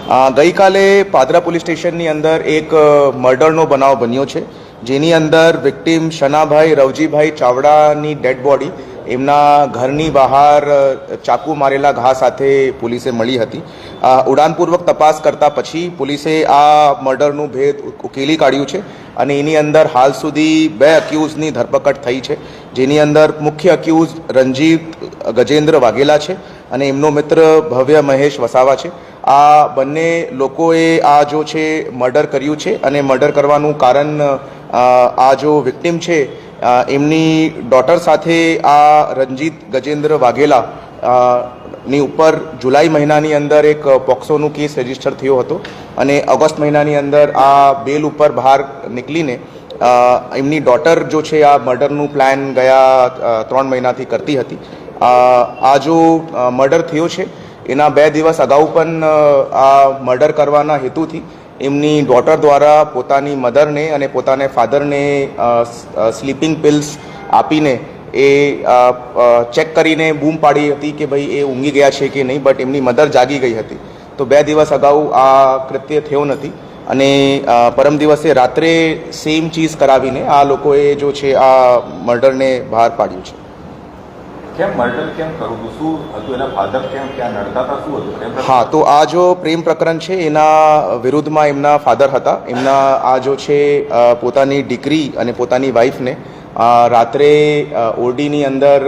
ગઈકાલે પાદરા પોલીસ સ્ટેશનની અંદર એક મર્ડરનો બનાવ બન્યો છે, જેની અંદર victim Shanabhai Ravjibhai ચાવડાની dead body એમના ઘરની બહાર ચાકુ મારેલા ઘા સાથે પોલીસે મળી હતી. ઉડાનપૂર્વક તપાસ કરતા પછી પોલીસે આ મર્ડરનું ભેદ ઉકેલી કાઢ્યું છે અને એની અંદર હાલ સુધી 2 અક્યુઝની ધરપકડ થઈ છે, જેની અંદર મુખ્ય અક્યુઝ રંજીત ગજેન્દ્ર વાઘેલા છે અને એમનો મિત્ર ભવ્ય મહેશ વસાવા છે. આ બંને લોકોએ આ જો છે મર્ડર કર્યું છે અને મર્ડર કરવાનું કારણ આ જો વિક્ટિમ છે એમની ડોટર સાથે આ રંજીત ગજેન્દ્ર વાઘેલા ની ઉપર જુલાઈ મહિનાની અંદર એક પોક્સોનું કેસ રજીસ્ટર થયો હતો અને ઓગસ્ટ મહિનાની અંદર આ બેલ ઉપર બહાર નીકળીને એમની ડોટર જો છે આ મર્ડરનું પ્લાન ગયા 3 મહિનાથી કરતી હતી. આ જો મર્ડર થયો છે એના 2 દિવસ અગાઉ પણ આ મર્ડર કરવાના હેતુથી એમની ડોટર દ્વારા પોતાની મધરને અને પોતાને ફાધરને સ્લીપિંગ પિલ્સ આપીને એ ચેક કરીને બૂમ પાડી હતી કે ભાઈ એ ઊંઘી ગયા છે કે નહીં, બટ એમની મધર જાગી ગઈ હતી. તો 2 દિવસ અગાઉ આ કૃત્ય થયો નથી અને પરમ દિવસે રાત્રે સેમ ચીઝ કરાવીને આ લોકોએ જો છે આ મર્ડરને બહાર પાડ્યું છે. કેમ મર્ડર કેમ કરવું, શું હતું એના ફાધર કેમ ક્યાં નડતા હતા, શું હતું? હા, તો આ જો પ્રેમ પ્રકરણ છે એના વિરુદ્ધમાં એમના ફાધર હતા. એમના આ જો છે પોતાની દીકરી અને પોતાની વાઈફને રાત્રે ઓરડીની અંદર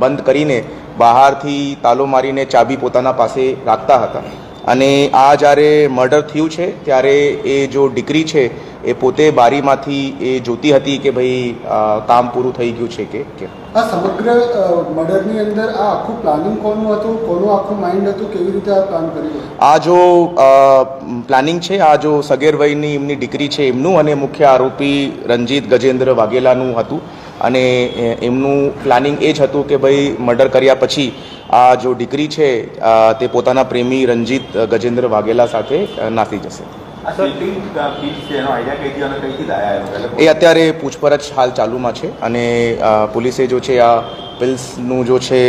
બંધ કરીને બહારથી તાલો મારીને ચાબી પોતાના પાસે રાખતા હતા અને આ જ્યારે મર્ડર થયું છે ત્યારે એ જો દીકરી છે એ પોતે બારીમાંથી એ જોતી હતી કે ભાઈ કામ પૂરું થઈ ગયું છે કે આ સમગ્ર મર્ડરની અંદર આ આખું પ્લાનિંગ કોનું હતું, કોનું આખું માઇન્ડ હતું, કેવી રીતે આ પ્લાન કર્યું? આ જો પ્લાનિંગ છે આ જો સગેર વયની એમની દીકરી છે એમનું અને મુખ્ય આરોપી રંજીત ગજેન્દ્ર વાઘેલાનું હતું અને એમનું પ્લાનિંગ એ જ હતું કે ભાઈ મર્ડર કર્યા પછી આ જો દીકરી છે તે પોતાના પ્રેમી રંજીત ગજેન્દ્ર વાઘેલા સાથે નાસી જશે. એ અત્યારે પૂછપરછ હાલ ચાલુમાં છે અને પોલીસે જો છે આ પિલ્સનું જો છે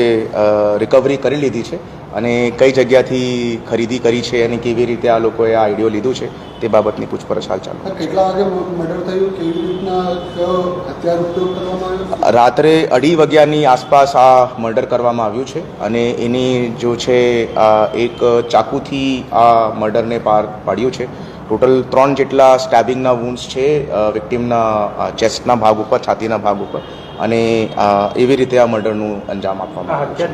રિકવરી કરી લીધી છે અને કઈ જગ્યાથી ખરીદી કરી છે અને કેવી રીતે આ લોકોએ આ આઈડિયો લીધું છે તે બાબતની પૂછપરછ હાલ ચાલુ. કેટલા વાગે મર્ડર થયું, કેવી રીતના હથિયાર ઉપયોગ કરવામાં આવ્યો? રાત્રે 2:30 વાગ્યાની આસપાસ આ મર્ડર કરવામાં આવ્યું છે અને એની જો છે એક ચાકુથી આ મર્ડરને પાર પાડ્યું છે. ટોટલ 3 જેટલા સ્ટેબિંગના વૂન્ડ્સ છે વિક્ટિમના ચેસ્ટના ભાગ ઉપર, છાતીના ભાગ ઉપર અને એવી રીતે આ મર્ડરનું અંજામ આપવામાં આવ્યું છે.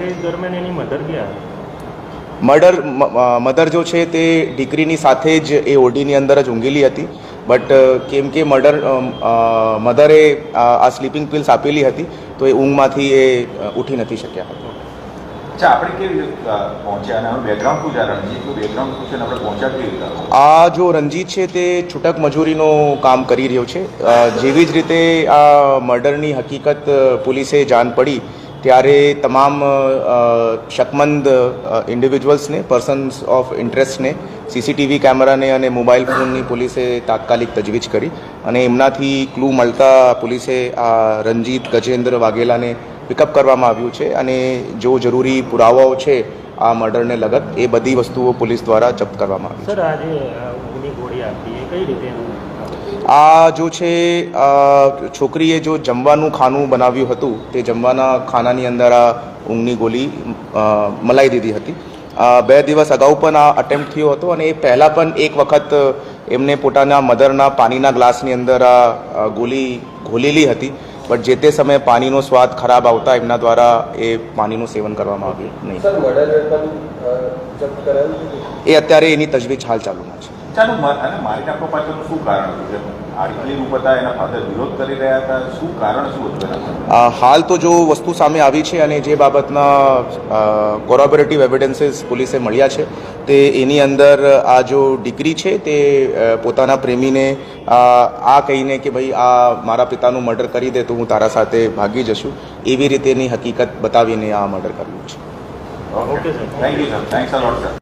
મધર જો છે તે દીકરીની સાથે જ એ ઓરડીની અંદર જ ઊંઘેલી હતી, બટ કેમ કે મધરે આ સ્લીપિંગ પિલ્સ આપેલી હતી તો એ ઊંઘમાંથી એ ઉઠી નથી શક્યા હતા. આપણે કેવી રીતે પહોંચ્યા અને બેકગ્રાઉન્ડ શું છે, રણજીતનું બેકગ્રાઉન્ડ શું છે અને આપણે પહોંચ્યા કેવી રીતે? આ જો રંજીત છે તે છૂટક મજૂરીનું કામ કરી રહ્યો છે. જેવી જ રીતે આ મર્ડરની હકીકત પોલીસે જાણ પડી ત્યારે તમામ શકમંદ ઇન્ડિવિજ્યુઅલ્સને, પર્સન્સ ઓફ ઇન્ટરેસ્ટને સીસીટીવી કેમેરાને અને મોબાઈલ ફોનની પોલીસે તાત્કાલિક તજવીજ કરી અને એમનાથી ક્લુ મળતા પોલીસે આ રંજીત ગજેન્દ્ર વાઘેલાને પિકઅપ કરવામાં આવ્યું છે અને જો જરૂરી પુરાવાઓ છે આ મર્ડરને લગત એ બધી વસ્તુઓ પોલીસ દ્વારા જપ્ત કરવામાં આવી. સર, આજે ઊંઘની ગોળી આપી એ કઈ રીતે? આ જો છે છોકરીએ જો જમવાનું ખાનું બનાવ્યું હતું તે જમવાના ખાનાની અંદર આ ઊંઘની ગોળી મલાઈ દીધી હતી. 2 દિવસ અગાઉ પણ આ અટેમ્પ્ટ થયો હતો અને એ પહેલાં પણ એક વખત એમને પોતાના મધરના પાણીના ગ્લાસની અંદર આ ગોળી ઘોલેલી હતી, બટ જે તે સમયે પાણીનો સ્વાદ ખરાબ આવતા એમના દ્વારા એ પાણીનું સેવન કરવામાં આવ્યું નહીં. એ અત્યારે એની તજવીજ હાલ ચાલુમાં છે. ચાલો, અને મારી નાખવા પાછળનું શું કારણ હતું? આટલી રૂપતા એના ફાધર વિરોધ કરી રહ્યા હતા, શું કારણ શું હતું? હાલ તો જો વસ્તુ સામે આવી છે અને જે બાબતના કોરોબોરેટિવ એવિડન્સીસ પોલીસે મળ્યા છે તે એની અંદર આ જો દીકરી છે તે પોતાના પ્રેમીને આ કહીને કે ભાઈ આ મારા પિતાનું મર્ડર કરી દે તો હું તારા સાથે ભાગી જશું એવી રીતેની હકીકત બતાવીને આ મર્ડર કર્યું છે. Okay sir, thank you sir, thanks a lot sir.